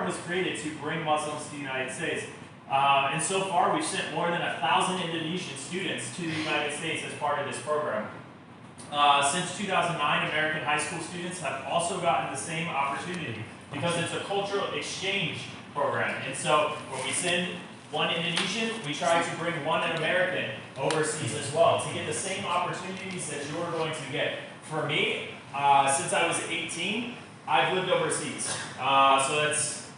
program was created to bring Muslims to the United States. And so far, we've sent more than 1,000 Indonesian students to the United States as part of this program. Since 2009, American high school students have also gotten the same opportunity because it's a cultural exchange program. And so when we send one Indonesian, we try to bring one American overseas as well to get the same opportunities that you're going to get. For me, since I was 18, I've lived overseas. So that's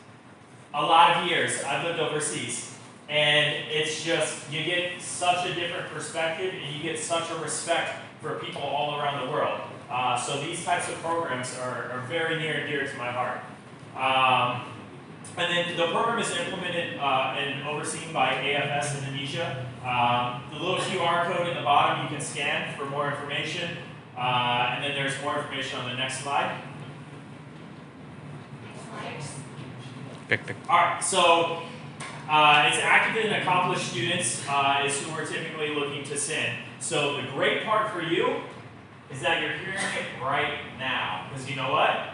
a lot of years I've lived overseas. And it's just, you get such a different perspective and you get such a respect for people all around the world. So these types of programs are very near and dear to my heart. And then the program is implemented and overseen by AFS Indonesia. The little QR code in the bottom you can scan for more information. And then there's more information on the next slide. Alright, so it's active and accomplished students is who we're typically looking to send. So the great part for you is that you're hearing it right now. Because you know what?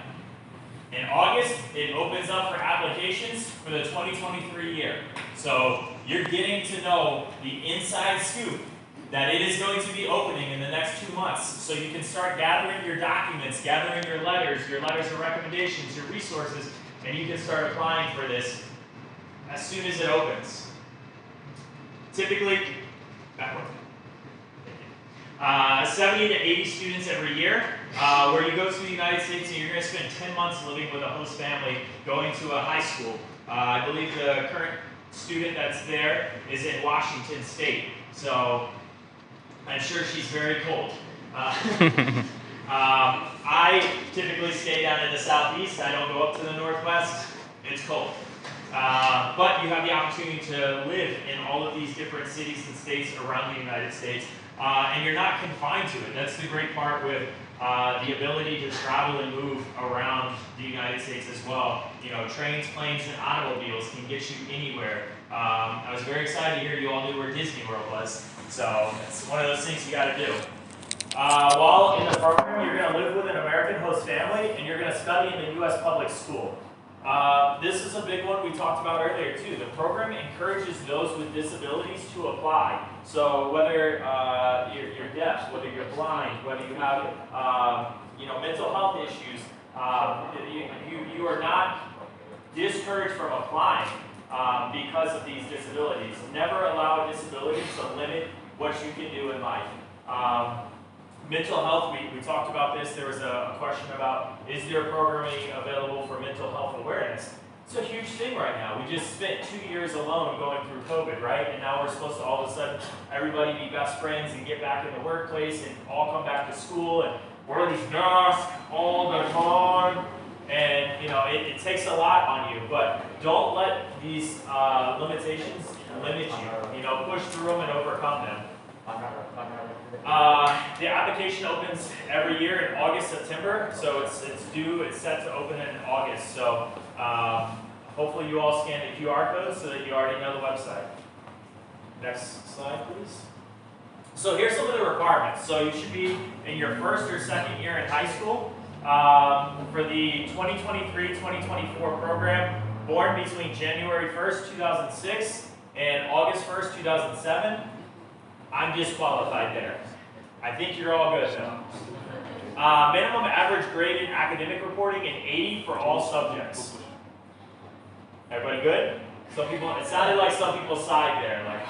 In August, it opens up for applications for the 2023 year. So you're getting to know the inside scoop that it is going to be opening in the next 2 months. So you can start gathering your documents, gathering your letters of recommendations, your resources, and you can start applying for this as soon as it opens. Typically, 70 to 80 students every year, where you go to the United States and you're going to spend 10 months living with a host family, going to a high school. I believe the current student that's there is in Washington State, so I'm sure she's very cold. I typically stay down in the southeast. I don't go up to the northwest. It's cold. But you have the opportunity to live in all of these different cities and states around the United States. And you're not confined to it. That's the great part with the ability to travel and move around the United States as well. You know, trains, planes, and automobiles can get you anywhere. I was very excited to hear you all knew where Disney World was. So it's one of those things you got to do. While in the program, you're going to live with an American host family, and you're going to study in the U.S. public school. This is a big one we talked about earlier too. The program encourages those with disabilities to apply. So whether you're deaf, whether you're blind, whether you have mental health issues, you are not discouraged from applying because of these disabilities. Never allow a disability to limit what you can do in life. Mental health, we talked about this. There was a question about, is there programming available for mental health awareness? It's a huge thing right now. We just spent 2 years alone going through COVID, right? And now we're supposed to all of a sudden, everybody be best friends and get back in the workplace and all come back to school and wear these masks all the time. And, you know, it takes a lot on you, but don't let these limitations limit you. You know, push through them and overcome them. The application opens every year in August, September, so it's set to open in August. So hopefully you all scan the QR code so that you already know the website. Next slide, please. So here's some of the requirements. So you should be in your first or second year in high school. For the 2023-2024 program, born between January 1st, 2006 and August 1st, 2007, I'm disqualified there. I think you're all good though. Minimum average grade in academic reporting in 80 for all subjects. Everybody good? Some people, it sounded like some people sighed there, like.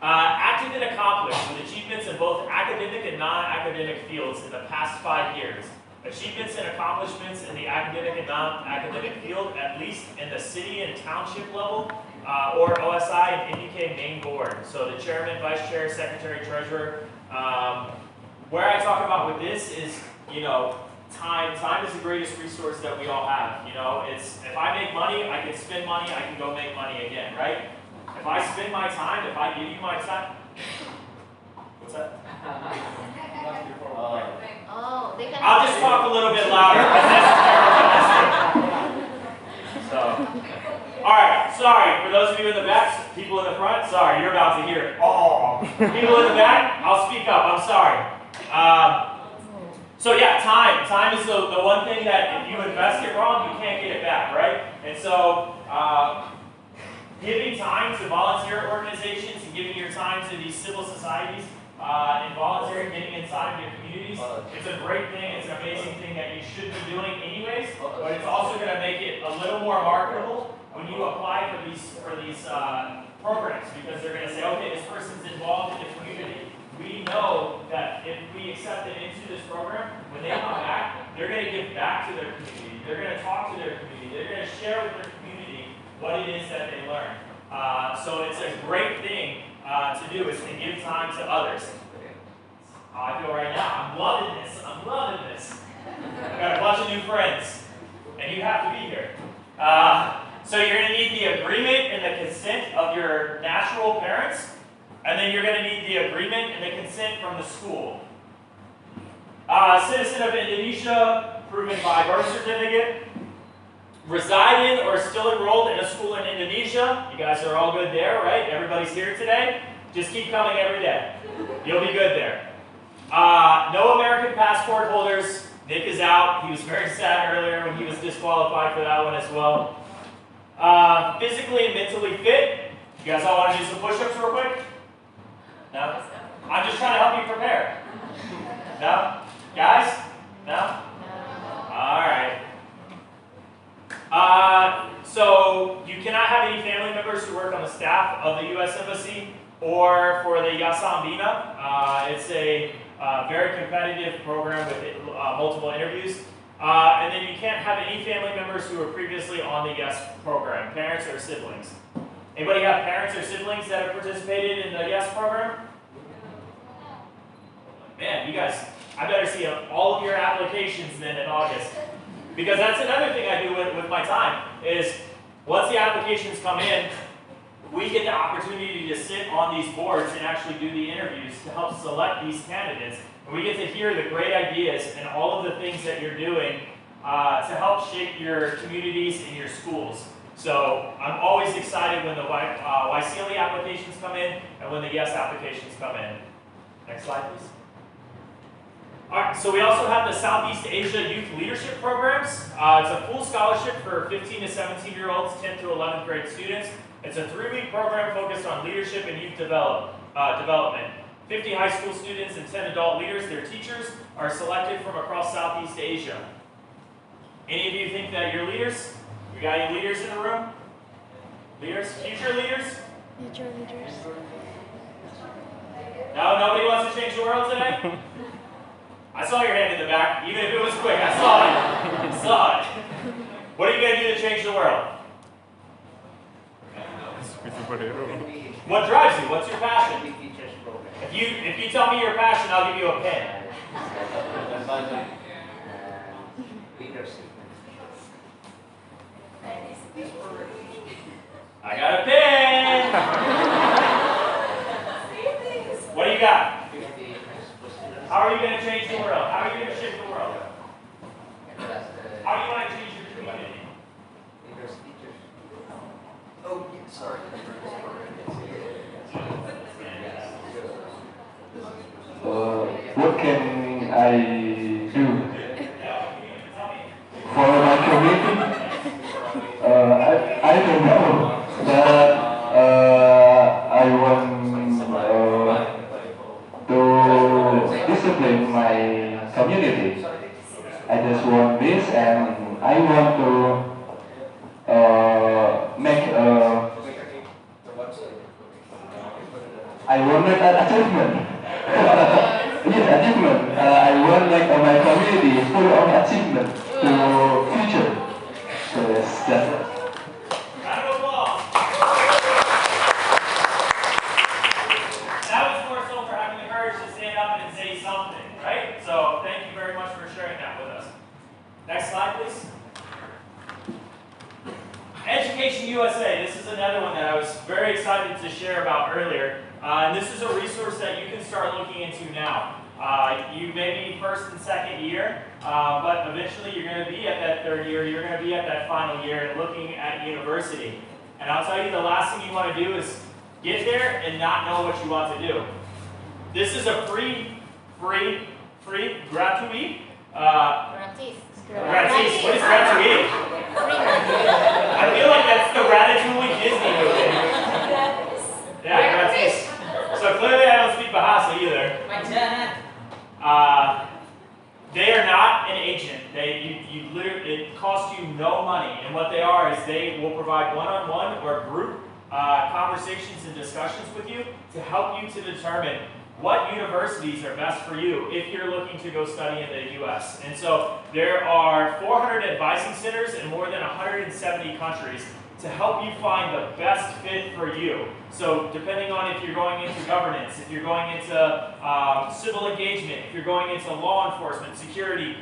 Active and accomplished with achievements in both academic and non-academic fields in the past 5 years. Achievements and accomplishments in the academic and non-academic field, at least in the city and township level, or OSI and NUK main board. So the chairman, vice chair, secretary, treasurer. Where I talk about with this is, you know, time. Time is the greatest resource that we all have. You know, it's, if I make money, I can spend money, I can go make money again, right? If I spend my time, if I give you my time, what's that? I'll just talk a little bit louder because that's terrible. So, all right, sorry for those of you in the back, people in the front. Sorry, you're about to hear it. Oh, people in the back, I'll speak up. I'm sorry. So yeah, time. Time is the one thing that if you invest it wrong, you can't get it back, right? And so giving time to volunteer organizations and giving your time to these civil societies and volunteering, getting inside of your communities, it's a great thing. It's an amazing thing that you should be doing anyways, but it's also going to make it a little more marketable when you apply for these programs, because they're going to say, okay, this person's involved in the community. We know that if we accept them into this program, when they come back, they're going to give back to their community. They're going to talk to their community. They're going to share with their community what it is that they learn. So it's a great thing to do, is to give time to others. I feel right now, I'm loving this. I'm loving this. I've got a bunch of new friends, and you have to be here. So you're going to need the agreement and the consent of your natural parents, and then you're going to need the agreement and the consent from the school. Citizen of Indonesia, proven by birth certificate. Reside in or still enrolled in a school in Indonesia. You guys are all good there, right? Everybody's here today. Just keep coming every day. You'll be good there. No American passport holders. Nick is out. He was very sad earlier when he was disqualified for that one as well. Physically and mentally fit. You guys all want to do some push-ups real quick? No? I'm just trying to help you prepare. No? Guys? No? Alright. So you cannot have any family members who work on the staff of the U.S. Embassy or for the Yayasan Bina. It's a very competitive program with multiple interviews. And then you can't have any family members who were previously on the YES program, parents or siblings. Anybody have parents or siblings that have participated in the YES program? Man, you guys, I better see all of your applications then in August. Because that's another thing I do with my time, is once the applications come in, we get the opportunity to sit on these boards and actually do the interviews to help select these candidates. And we get to hear the great ideas and all of the things that you're doing to help shape your communities and your schools. So I'm always excited when the YCLE applications come in and when the YES applications come in. Next slide, please. All right, so we also have the Southeast Asia Youth Leadership Programs. It's a full scholarship for 15 to 17-year-olds, 10th to 11th grade students. It's a 3-week program focused on leadership and youth development. 50 high school students and 10 adult leaders, their teachers, are selected from across Southeast Asia. Any of you think that you're leaders? We got any leaders in the room? Leaders? Future leaders? Future leaders. No, nobody wants to change the world today? I saw your hand in the back, even if it was quick. I saw it. I saw it. What are you going to do to change the world? What drives you? What's your passion? If you tell me your passion, I'll give you a pen. I got a pen. What do you got? How are you going to change the world? How are you going to shift the world? How do you want to change your community? Oh, sorry. What can I do for my community? I don't know, but I want to discipline my community. I just want this, and I want to make an achievement. Yes, achievement. I want like my community full of achievement to future. So yes, that's it. Round of applause. That was more so for having the courage to stand up and say something, right? So thank you very much for sharing that with us. Next slide, please. Education USA. This is another one that I was very excited to share about earlier. And this is a resource that you can start looking into now. You may be first and second year, but eventually you're going to be at that third year, you're going to be at that final year and looking at university. And I'll tell you, the last thing you want to do is get there and not know what you want to do. This is a free gratuit Gratis. What is Ratatouille? I feel like that's the Ratatouille Disney movie. Yeah, gratis. So clearly I don't speak Bahasa either. They are not an agent. You literally, it costs you no money. And what they are is they will provide one-on-one or group conversations and discussions with you to help you to determine what universities are best for you if you're looking to go study in the U.S. And so there are 400 advising centers in more than 170 countries to help you find the best fit for you. So depending on if you're going into governance, if you're going into civil engagement, if you're going into law enforcement, security,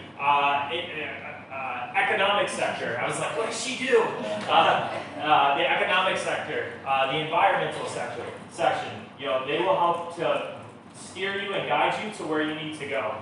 economic sector. I was like, what does she do? The economic sector, the environmental section. You know, they will help to steer you and guide you to where you need to go.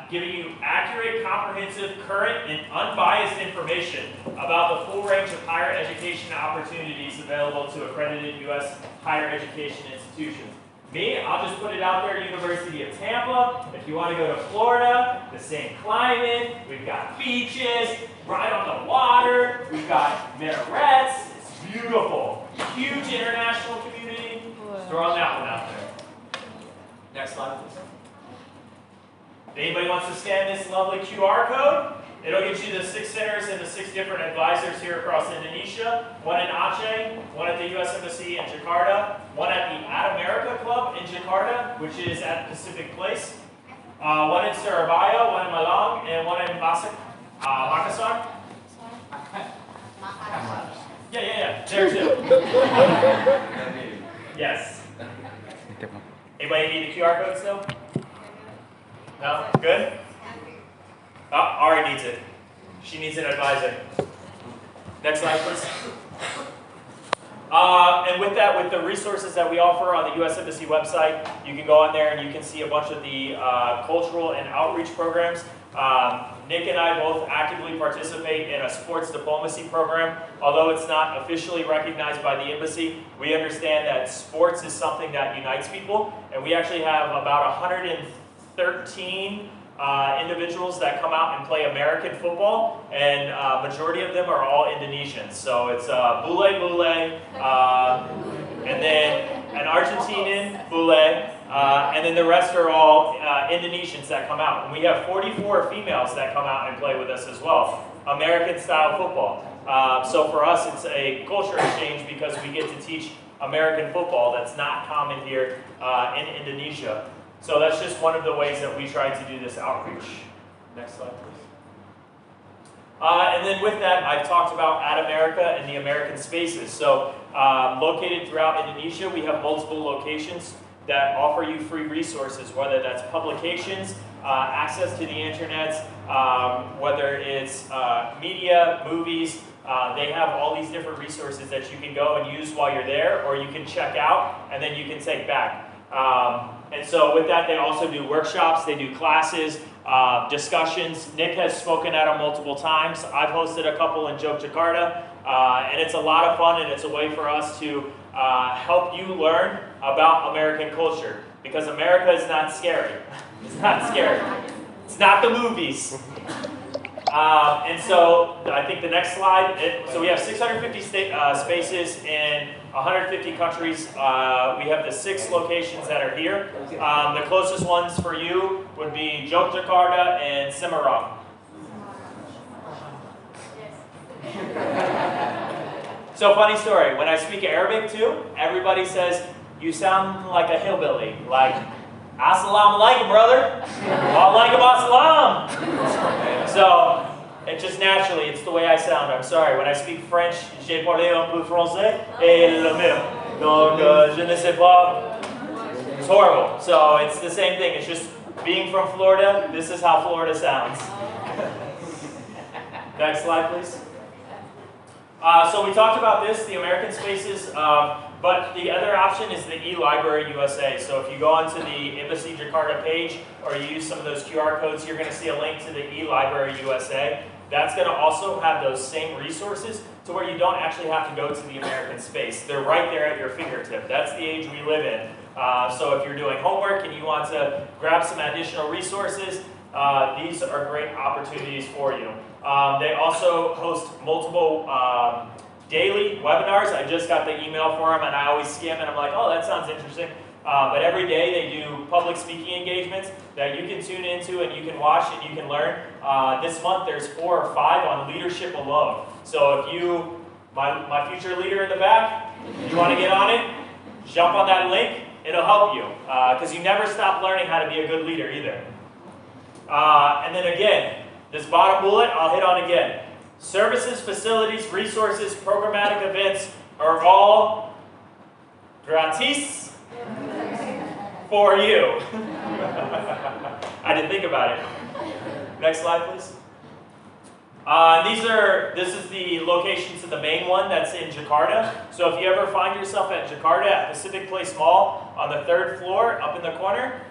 Giving you accurate, comprehensive, current, and unbiased information about the full range of higher education opportunities available to accredited U.S. higher education institutions. Me, I'll just put it out there, University of Tampa. If you want to go to Florida, the same climate, we've got beaches, right on the water, we've got minarets, it's beautiful. Huge international community. Just throwing that one out there. Next slide, please. If anybody wants to scan this lovely QR code, it'll get you the 6 centers and the 6 different advisors here across Indonesia. One in Aceh, one at the U.S. Embassy in Jakarta, one at the At America Club in Jakarta, which is at Pacific Place, one in Surabaya, one in Malang, and one in Makassar. Yeah, there too. Yes. Anybody need the QR code still? No? Good? Oh, Ari needs it. She needs an advisor. Next slide, please. And with that, with the resources that we offer on the U.S. Embassy website, you can go on there and you can see a bunch of the cultural and outreach programs. Nick and I both actively participate in a sports diplomacy program. Although it's not officially recognized by the embassy, we understand that sports is something that unites people, and we actually have about 113 individuals that come out and play American football, and majority of them are all Indonesians. So it's bule, and then an Argentinian, bule, and then the rest are all Indonesians that come out. And we have 44 females that come out and play with us as well, American-style football. So for us, it's a culture exchange because we get to teach American football that's not common here in Indonesia. So that's just one of the ways that we try to do this outreach. Next slide, please. And then with that, I've talked about At America and the American Spaces. So located throughout Indonesia, we have multiple locations that offer you free resources, whether that's publications, access to the internet, whether it's media, movies. They have all these different resources that you can go and use while you're there, or you can check out and then you can take back. And so with that, they also do workshops, they do classes, discussions. Nick has spoken at them multiple times. I've hosted a couple in Yogyakarta, and it's a lot of fun, and it's a way for us to help you learn about American culture, because America is not scary. It's not scary. It's not the movies. And so I think the next slide, so we have 650 spaces in 150 countries. We have the 6 locations that are here. The closest ones for you would be Yogyakarta and Semarang. So funny story, when I speak Arabic too, everybody says, you sound like a hillbilly, like, Assalamu alaikum, brother. Walaikum assalam. So, it just naturally, it's the way I sound. I'm sorry. When I speak French, j'ai parlé un peu français, et le même. Donc, je ne sais pas. It's horrible. So, it's the same thing. It's just being from Florida, this is how Florida sounds. Next slide, please. So we talked about this, the American Spaces, but the other option is the eLibrary USA. So if you go onto the Embassy Jakarta page, or you use some of those QR codes, you're going to see a link to the eLibrary USA. That's going to also have those same resources to where you don't actually have to go to the American Space. They're right there at your fingertip. That's the age we live in. So if you're doing homework and you want to grab some additional resources, these are great opportunities for you. They also host multiple daily webinars. I just got the email for them, and I always skim, and I'm like, oh, that sounds interesting. But every day they do public speaking engagements that you can tune into and you can watch and you can learn. This month there's 4 or 5 on leadership alone. So if you, my future leader in the back, you want to get on it, jump on that link. It'll help you because you never stop learning how to be a good leader either. And then again, this bottom bullet I'll hit on again. Services, facilities, resources, programmatic events are all gratis for you. I didn't think about it. Next slide, please. This is the location to the main one that's in Jakarta. So if you ever find yourself at Jakarta at Pacific Place Mall on the 3rd floor up in the corner,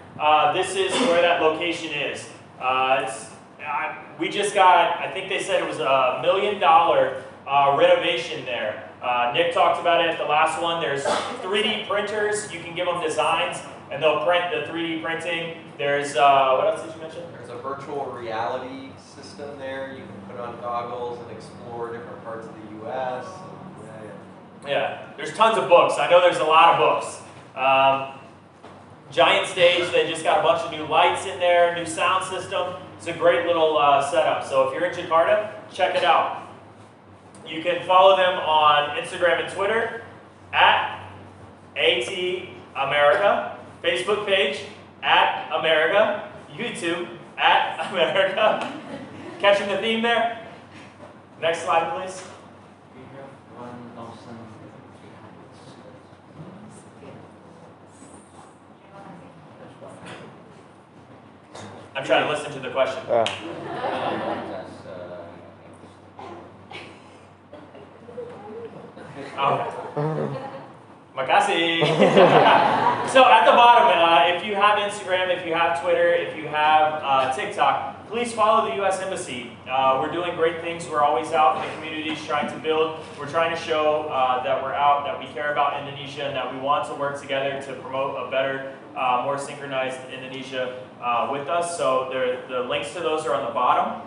this is where that location is. We just got, I think they said it was $1 million renovation there. Nick talked about it at the last one. There's 3D printers. You can give them designs and they'll print the 3D printing. There's, what else did you mention? There's a virtual reality system there. You can put on goggles and explore different parts of the U.S. Yeah, there's tons of books. I know there's a lot of books. Giant stage, they just got a bunch of new lights in there, new sound system. It's a great little setup. So if you're in Jakarta, check it out. You can follow them on Instagram and Twitter at ATAmerica, Facebook page at America, YouTube at America. Catching the theme there? Next slide, please. We have 1,300. I'm trying to listen to the question. Makasih. So at the bottom, if you have Instagram, if you have Twitter, if you have TikTok, please follow the U.S. Embassy. We're doing great things. We're always out in the communities trying to build. We're trying to show that we're out, that we care about Indonesia, and that we want to work together to promote a better, more synchronized Indonesia with us. So the links to those are on the bottom.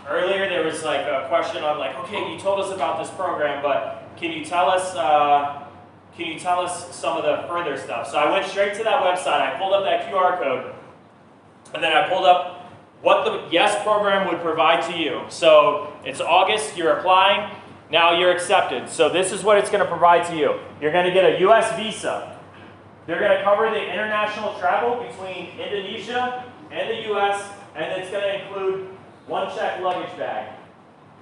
Earlier there was like a question on like, okay, you told us about this program, but can you tell us some of the further stuff? So I went straight to that website, I pulled up that QR code, and then I pulled up what the YES program would provide to you. So it's August, you're applying, now you're accepted. So this is what it's going to provide to you. You're going to get a US visa. They're going to cover the international travel between Indonesia and the US, and it's going to include 1 check luggage bag.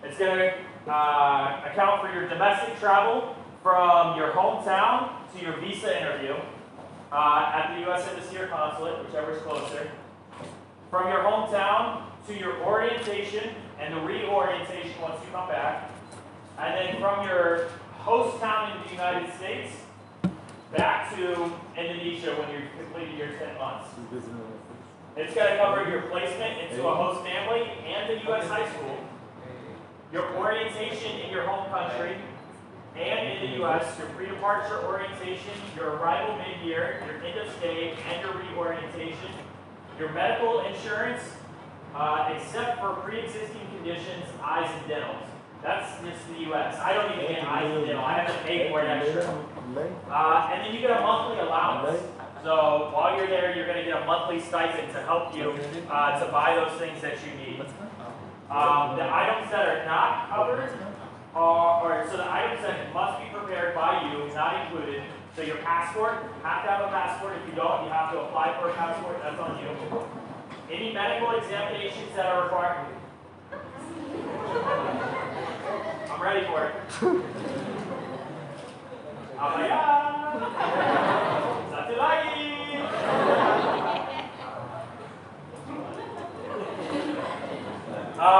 It's going to account for your domestic travel from your hometown to your visa interview at the U.S. Embassy or Consulate, whichever is closer. From your hometown to your orientation and the reorientation once you come back. And then from your host town in the United States back to Indonesia when you've completed your 10 months. It's going to cover your placement into a host family and the U.S. high school, your orientation in your home country and in the U.S., your pre-departure orientation, your arrival mid-year, your end of stay, and your reorientation, your medical insurance, except for pre-existing conditions, eyes and dentals. That's just the U.S. I don't even get eyes and dental. I have to pay for it extra. And then you get a monthly allowance. So while you're there, you're going to get a monthly stipend to help you to buy those things that you need. The items that are not covered so the items that must be prepared by you, not included. So your passport, you have to have a passport. If you don't, you have to apply for a passport. That's on you. Any medical examinations that are required. I'm ready for it. Satu lagi.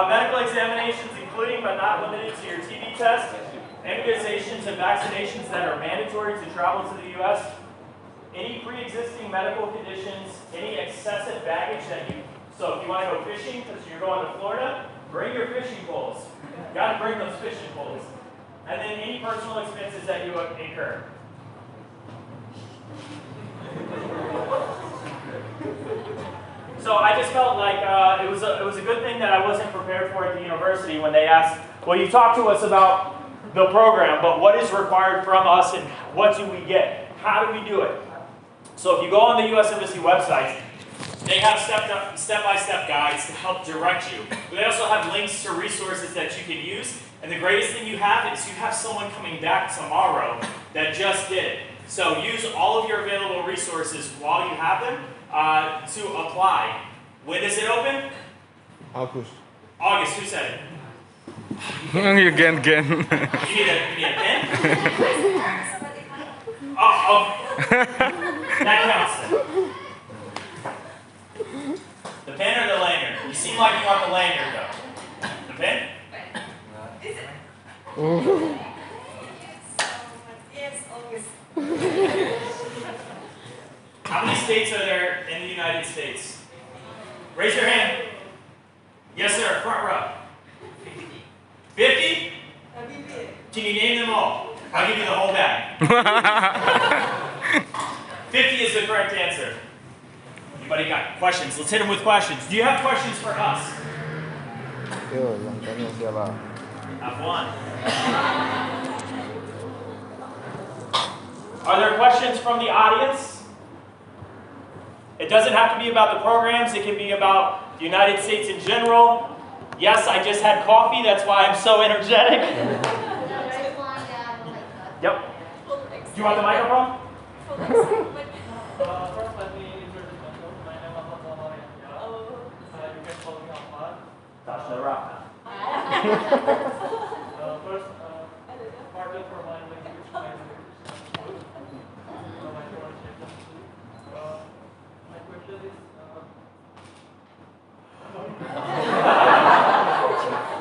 Medical examinations, including but not limited to your TB test, immunizations and vaccinations that are mandatory to travel to the U.S., any pre-existing medical conditions, any excessive baggage that so if you want to go fishing because you're going to Florida, bring your fishing poles. You got to bring those fishing poles. And then any personal expenses that you incur. So I just felt like it was a good thing that I wasn't prepared for at the university when they asked, well, you talked to us about the program, but what is required from us and what do we get? How do we do it? So if you go on the U.S. Embassy website, they have step-by-step guides to help direct you. But they also have links to resources that you can use. And the greatest thing you have is you have someone coming back tomorrow that just did it. So use all of your available resources while you have them to apply. When does it open? August. August. Who said it? Again. You need a pen? Oh. That counts. The pen or the lanyard? You seem like you want the lanyard though. The pen? Yes, August. How many states are there in the United States? Raise your hand. Yes, sir. Front row. 50? Can you name them all? I'll give you the whole bag. 50 is the correct answer. Anybody got questions? Let's hit them with questions. Do you have questions for us? Yo, yang tanya siapa? Have one. Are there questions from the audience? It doesn't have to be about the programs. It can be about the United States in general. Yes, I just had coffee. That's why I'm so energetic. Yep. Do you want the microphone? First, let me introduce myself. My name is Muhammad. You can call me Ahmad. Surakarta. First, pardon for my language. My pronunciation. My question is. How to join the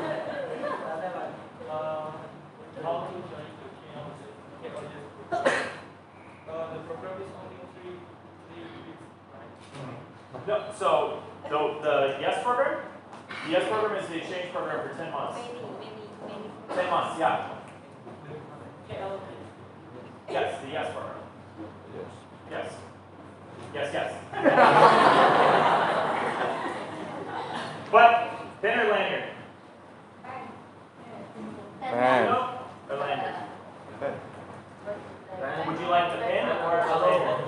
the program is only three weeks, right? No, so the YES program? The YES program is the exchange program for 10 months. 10 months, yeah. Yes, the YES program. Yes. Yes. But, pen or lanyard? Pen. No? Or lanyard? Would you like the pen or the lanyard?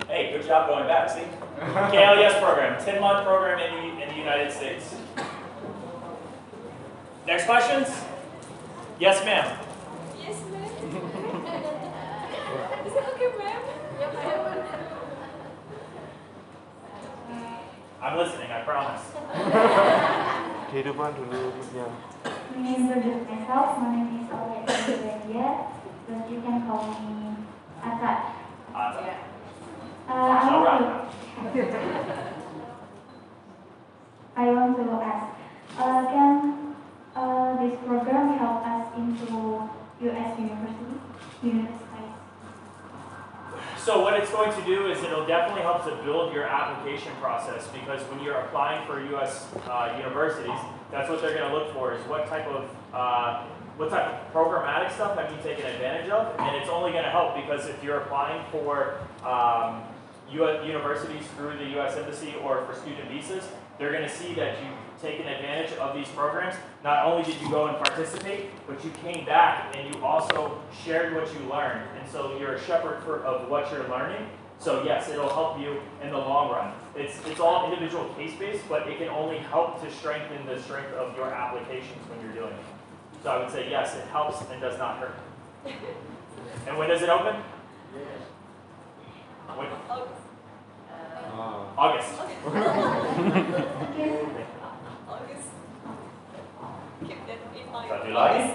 Hey, good job going back, see? KLES program, 10-month program in the United States. Next questions? Yes, ma'am. Yes, ma'am. Is it okay, ma'am? I'm listening, I promise. Kehidupan dulu-dulunya. Let me introduce myself. My name is Olivia, but you can call me Ata. I want to ask, can this program help us into U.S. university? So what it's going to do is it'll definitely help to build your application process, because when you're applying for U.S. Universities, that's what they're going to look for, is what type of programmatic stuff have you taken advantage of. And it's only going to help because if you're applying for universities through the U.S. Embassy or for student visas, they're going to see that you've taken advantage of these programs. Not only did you go and participate, but you came back and you also shared what you learned. And so you're a shepherd of what you're learning. So yes, it'll help you in the long run. It's all individual case-based, but it can only help to strengthen the strength of your applications when you're doing it. So I would say yes, it helps and does not hurt. And when does it open? When? August. August. Keep that in mind. So do you like it?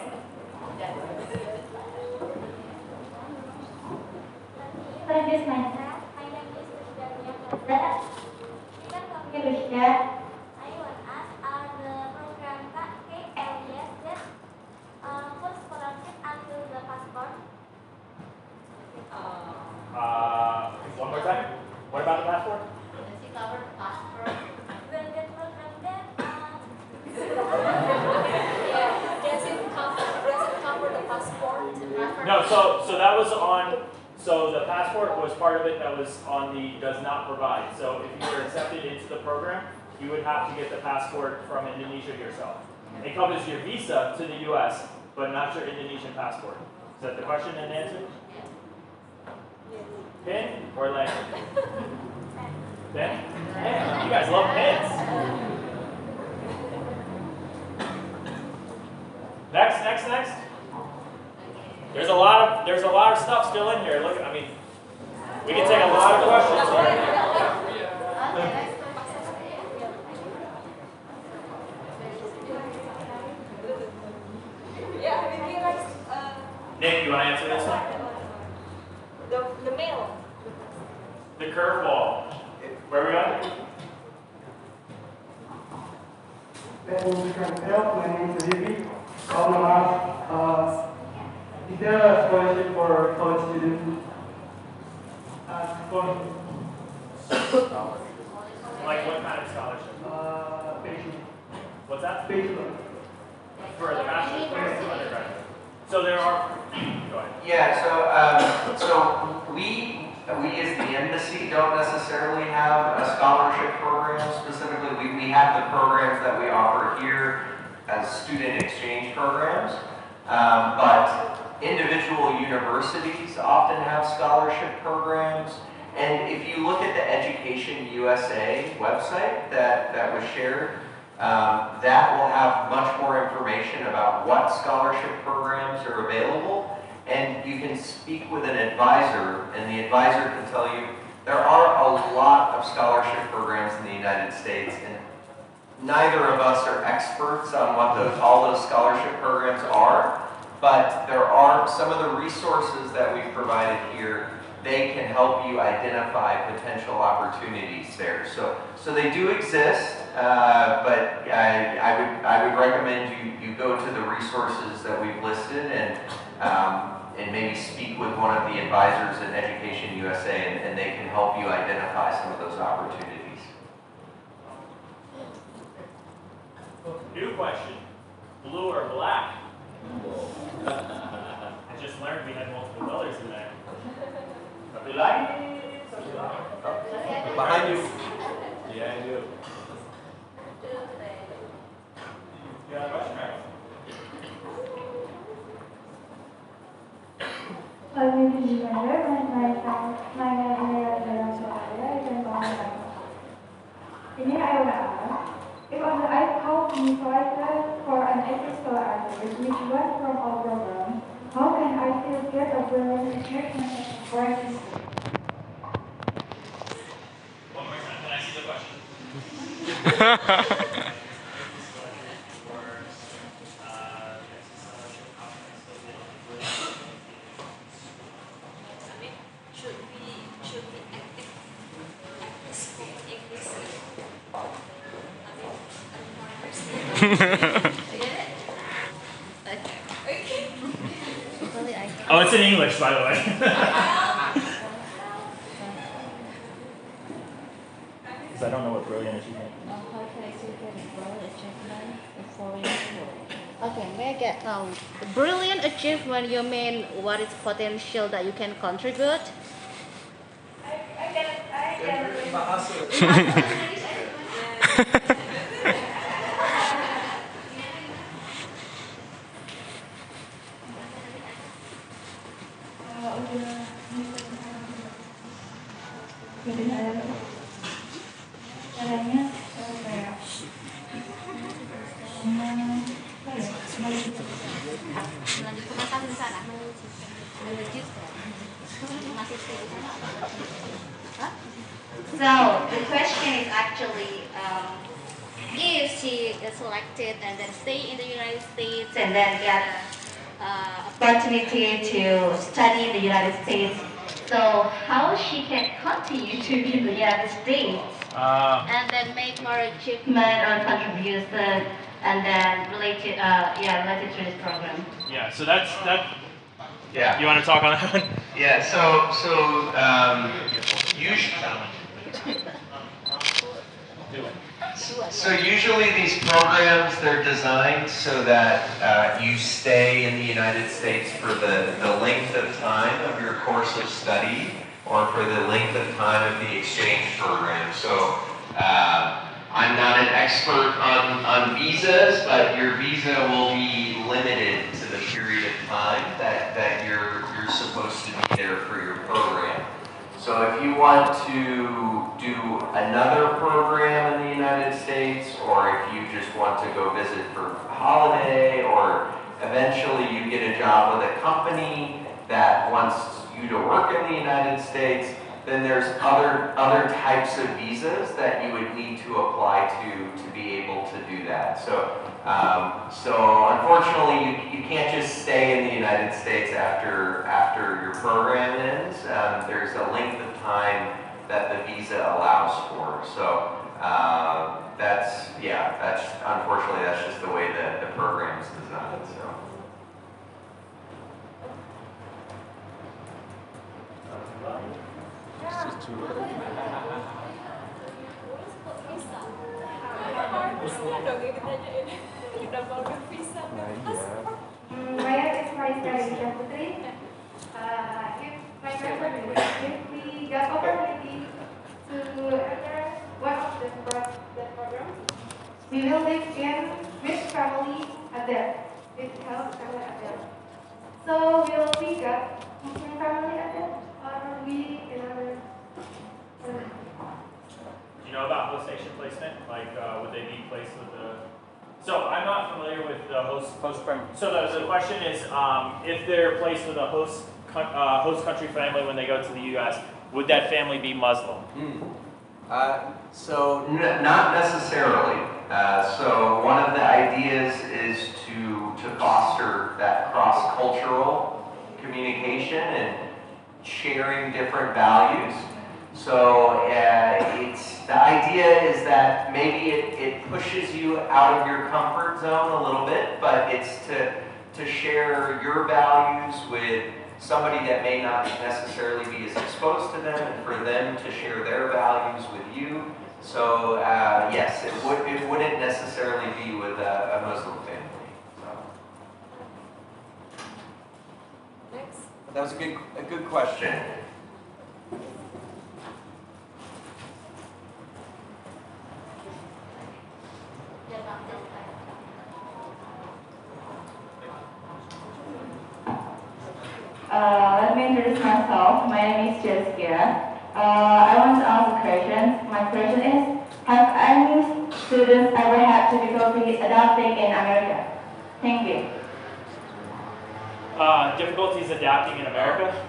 Introduce myself. My name is Surakarta. Indonesia. I want to ask, are the program KLES that full scholarship until the passport? One more time. What about the passport? Does it cover the passport? Will that program that Does it cover the passport? No, so that was on, so the passport was part of it that was on the does not provide. So if you were accepted into the program, you would have to get the passport from Indonesia yourself. It covers your visa to the US, but not your Indonesian passport. Is that the question and answer? Pin or lanyard? Pen? Man, you guys love pens. Next. There's a lot of stuff still in here. Look, I mean, we can take a lot of questions here. Yeah, maybe like Nick, you want to answer this one? the mail. The curveball. Where are we going? Then you can help. My name is Livy. I want to ask, is there a scholarship for college students? Like what kind of scholarship? Bachelor. What's that? Bachelor. For the bachelor's or undergraduate? So there are. Go ahead. Yeah, so we as the embassy don't necessarily have a scholarship program specifically. We have the programs that we offer here as student exchange programs, but individual universities often have scholarship programs. And if you look at the Education USA website that was shared, that will have much more information about what scholarship programs are available. And you can speak with an advisor, and the advisor can tell you there are a lot of scholarship programs in the United States, and neither of us are experts on what all those scholarship programs are, but there are some of the resources that we've provided here. They can help you identify potential opportunities there. So they do exist, but I would recommend you go to the resources that we've listed and maybe speak with one of the advisors at Education USA, and they can help you identify some of those opportunities. New question. Blue or black? I just learned we had multiple colors in there. Behind you. Yeah, I do. You got a question, right? My name is Jivander and my name is Surakarta. You can call me Ryan. Ini I want to ask, if on the iPhone you selected for an ethics artist, which one from our program, how can I still get a brilliant achievement for this? One more time. Can I see the question? Should be active school English. I don't get it? Okay. Oh, it's in English, by the way. Because I don't know what brilliant achievement. How can I still get a brilliant achievement before you? Okay, may I get brilliant achievement? You mean what is potential that you can contribute? I can caranya kayak Melanjutkan di sana. So the question is actually, if she is selected and then stay in the United States and then get opportunity to study in the United States, so how she can continue to be in the United States and then make more achievement or contribution and then related to this program. Yeah, so that. Yeah. You want to talk on that one? Yeah. Usually. So usually these programs, they're designed so that you stay in the United States for the length of time of your course of study or for the length of time of the exchange program. So I'm not an expert on visas, but your visa will be limited to the period of time that you're supposed to be there for your program. So if you want to do another program in the United States, or if you just want to go visit for a holiday, or eventually you get a job with a company that wants you to work in the United States, then there's other types of visas that you would need to apply to be able to do that. So unfortunately, you can't just stay in the United States after your program ends. There's a length of time that the visa allows for. So that's unfortunately that's just the way that the program's designed. So. My name is Marisa Risha Putri. If we got opportunity to enter one of the programs, we will live in with family Adel, with health family Adel. So will we got Muslim family Adel, or we in other? Do you know about host nation placement? Like, would they be placed with the? So I'm not familiar with the host prem. So the question is, if they're placed with a host country family when they go to the U.S., would that family be Muslim? So not necessarily. So one of the ideas is to foster that cross-cultural communication and sharing different values. So the idea is that maybe it pushes you out of your comfort zone a little bit, but it's to share your values with somebody that may not necessarily be as exposed to them, and for them to share their values with you. So yes, it wouldn't necessarily be with a Muslim family. So. Next. That was a good question. Let me introduce myself. My name is Jessica. I want to ask a question. My question is, have any students ever had difficulty adapting in America? Thank you. Difficulties adapting in America?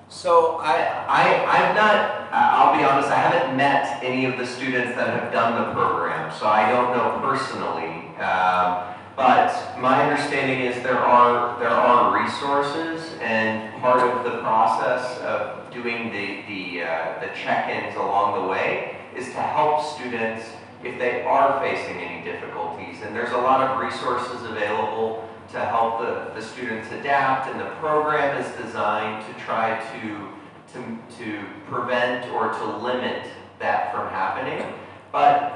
So I've not, I'll be honest, I haven't met any of the students that have done the program, so I don't know personally. But my understanding is there are resources, and part of the process of doing the check-ins along the way is to help students if they are facing any difficulties. And there's a lot of resources available to help the students adapt, and the program is designed to try to prevent or to limit that from happening. But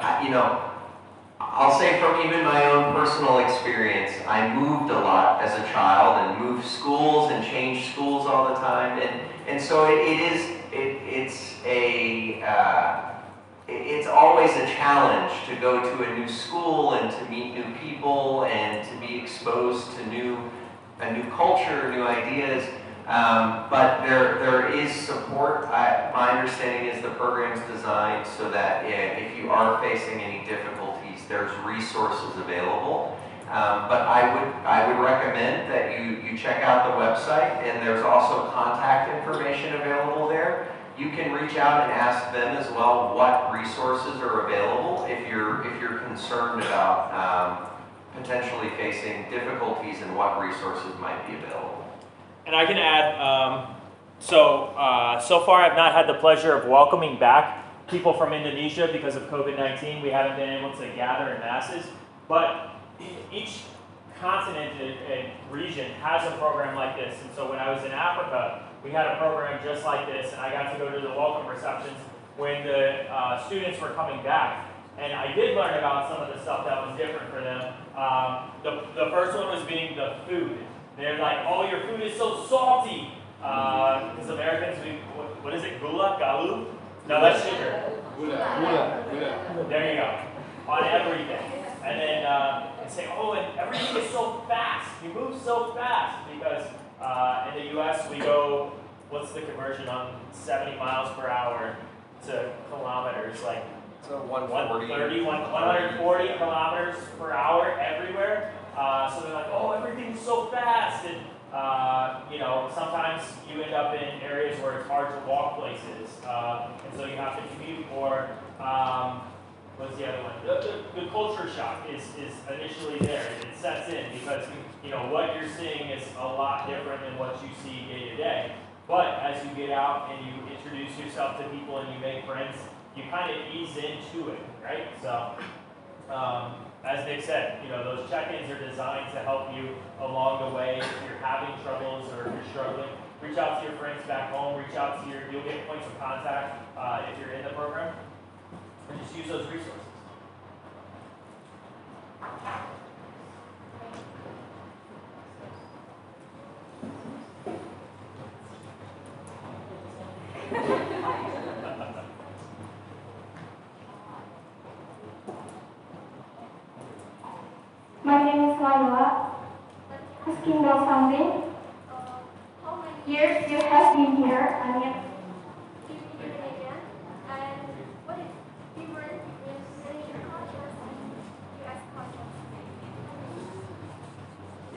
I'll say from even my own personal experience, I moved a lot as a child and moved schools and changed schools all the time, and so it's always a challenge to go to a new school and to meet new people and to be exposed to a new culture, new ideas. But there is support. My understanding is the program's designed so that if you are facing any difficulties, there's resources available. But I would recommend that you check out the website, and there's also contact information available there. You can reach out and ask them as well what resources are available if you're concerned about potentially facing difficulties and what resources might be available. And I can add, so far I've not had the pleasure of welcoming back people from Indonesia because of COVID-19. We haven't been able to gather in masses, but each continent and region has a program like this. And so when I was in Africa, we had a program just like this, and I got to go to the welcome receptions when the students were coming back. And I did learn about some of the stuff that was different for them. The first one was being the food. They're like, oh, your food is so salty. Because Americans, what is it, gula, galu? No, that's sugar. Gula. There you go. On everything. And then they say, oh, and everything is so fast. You move so fast. Because in the US, we go, what's the conversion on 70 miles per hour to kilometers? Like, So 140. 140 kilometers per hour everywhere. So they're like, oh, everything's so fast. And, you know, sometimes you end up in areas where it's hard to walk places. And so you have to commute, or what's the other one? The culture shock is initially there. It sets in because, you know, what you're seeing is a lot different than what you see day to day. But as you get out and you introduce yourself to people and you make friends, you kind of ease into it, right? So, as Nick said, you know, those check-ins are designed to help you along the way. If you're having troubles or if you're struggling, reach out to your friends back home, reach out to you'll get points of contact if you're in the program, and just use those resources. My name is Laila. Asking about something. How many Years you have been here. I mean, Indonesia, and what is different in Indonesian culture and US culture?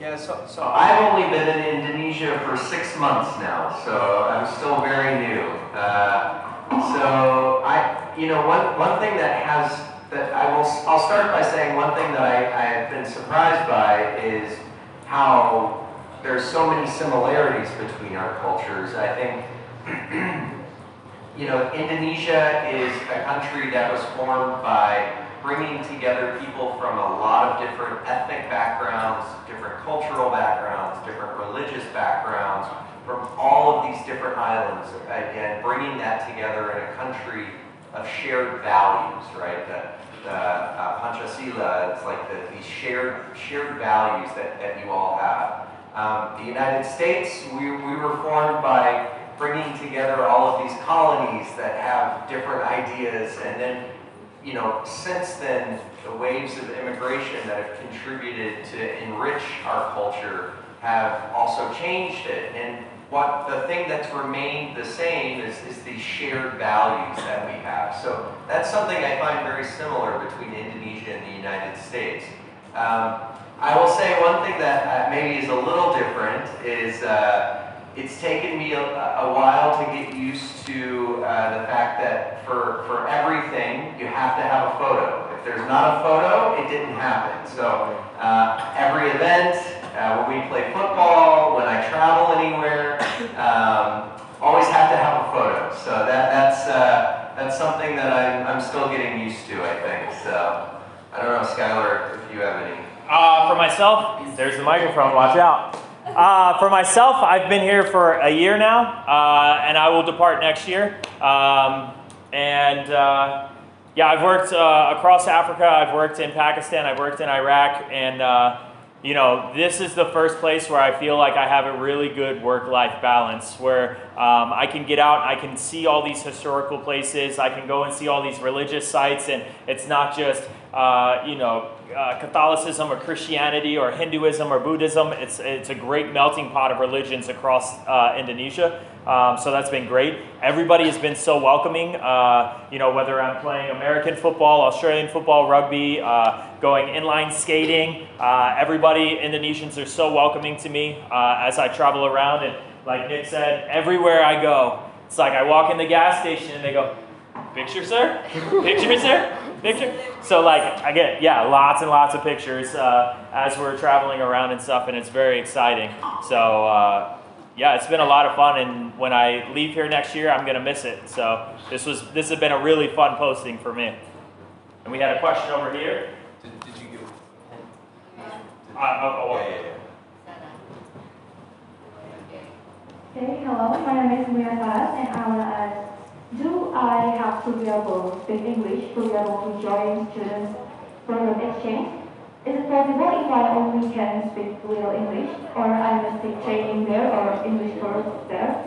Yeah, so I've only been in Indonesia for 6 months now, so I'm still very new. So one thing I'll start by saying one thing that I have been surprised by is how there's so many similarities between our cultures. I think, Indonesia is a country that was formed by bringing together people from a lot of different ethnic backgrounds, different cultural backgrounds, different religious backgrounds, from all of these different islands, and bringing that together in a country of shared values, right? Pancasila, it's like these shared values that you all have. The United States, we were formed by bringing together all of these colonies that have different ideas, and then, since then, the waves of immigration that have contributed to enrich our culture have also changed it. And the thing that's remained the same is these shared values that we have. So that's something I find very similar between Indonesia and the United States. I will say one thing that maybe is a little different is it's taken me a while to get used to the fact that for everything you have to have a photo. If there's not a photo, it didn't happen. So every event, when we play football, when I travel anywhere, always have to have a photo. So that's something that I'm still getting used to, I think. So I don't know, Skylar, if you have any. For myself, there's the microphone, watch out. For myself, I've been here for a year now, and I will depart next year. Yeah, I've worked across Africa, I've worked in Pakistan, I've worked in Iraq, and this is the first place where I feel like I have a really good work-life balance, where I can get out, I can see all these historical places, I can go and see all these religious sites, and it's not just Catholicism or Christianity or Hinduism or Buddhism. It's a great melting pot of religions across Indonesia. So that's been great. Everybody has been so welcoming. Whether I'm playing American football, Australian football, rugby, going inline skating, everybody, Indonesians are so welcoming to me as I travel around. And like Nick said, everywhere I go, it's like I walk in the gas station and they go, "Picture, sir? Picture, sir? Picture?" So like I get, lots and lots of pictures as we're traveling around and stuff, and it's very exciting. So it's been a lot of fun, and when I leave here next year, I'm gonna miss it. So this has been a really fun posting for me. And we had a question over here. Did you give? Okay, hello, my name is Mia Faras, and I want to ask, Do I have to be able to speak English to be able to join students program exchange? Is it possible if I only can speak little English, or I must take training there or English course there?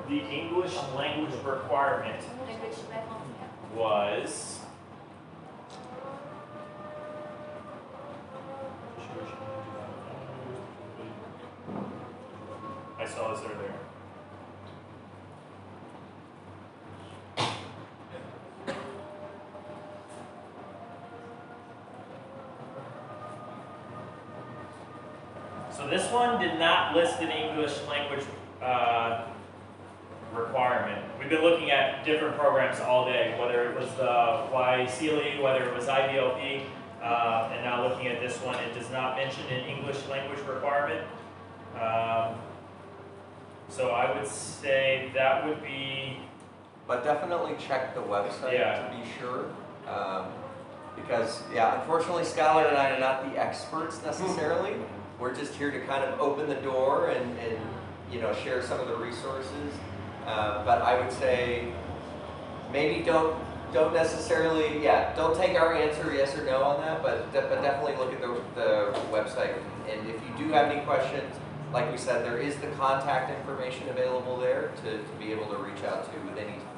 The English language requirement Language level. was I saw this earlier. So this one did not list an English language requirement. We've been looking at different programs all day, whether it was the YCLE, whether it was IBLP, and now looking at this one, it does not mention an English language requirement. So I would say that would be, But definitely check the website Yeah. to be sure. Because, yeah, unfortunately, Skylar and I are not the experts necessarily. We're just here to kind of open the door and you know, share some of the resources. But I would say maybe don't necessarily, don't take our answer yes or no on that, but definitely look at the website. And if you do have any questions, like we said, there is the contact information available there to be able to reach out to with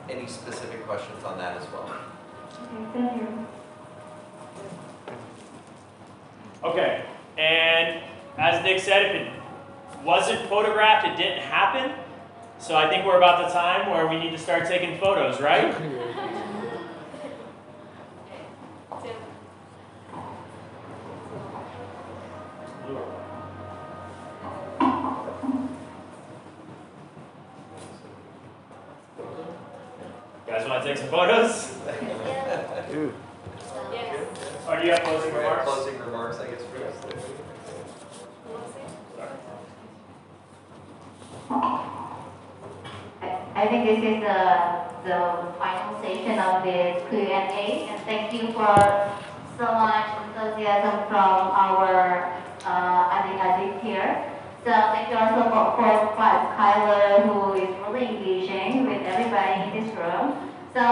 any specific questions on that as well. Okay, thank you. okay. And as Nick said, if it wasn't photographed, it didn't happen. So I think we're about the time where we need to start taking photos, right? Guys want to take some photos? Yes. Or do you have closing remarks? Closing remarks, I guess, first. I think this is the final session of this Q&A, and thank you for so much enthusiasm from our adik-adik here. So thank you also for Kyler, who is really engaging with everybody in this room. So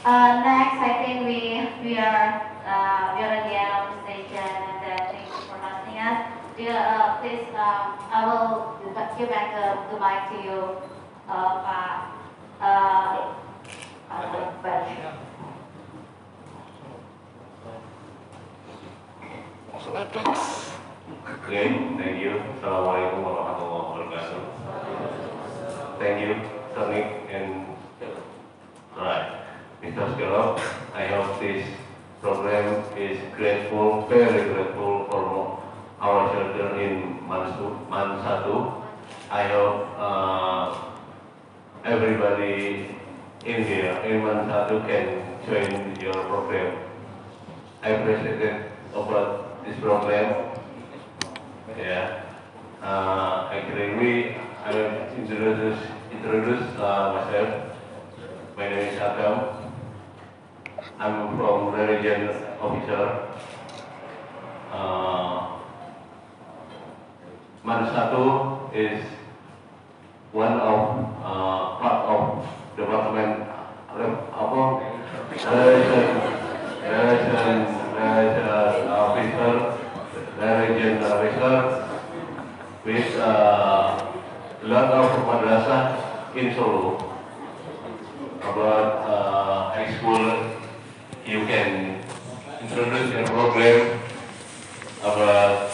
next, I think we are at the end of the session, and thank you for hosting us. Please, I will give back the mic to you, Okay, thank you. Assalamualaikum warahmatullahi wabarakatuh. Thank you, Tony and Mr. Skillo. I hope this program is grateful, very grateful for our children in Mansatu. I hope everybody in here in Mansatu can join your program. I appreciate about this program. Yeah. Actually, I will introduce myself. My name is Adam. I'm from the region officer. Mansatu is one of part of department region officer with a lot of madrasah in Solo. About high school, you can introduce your program about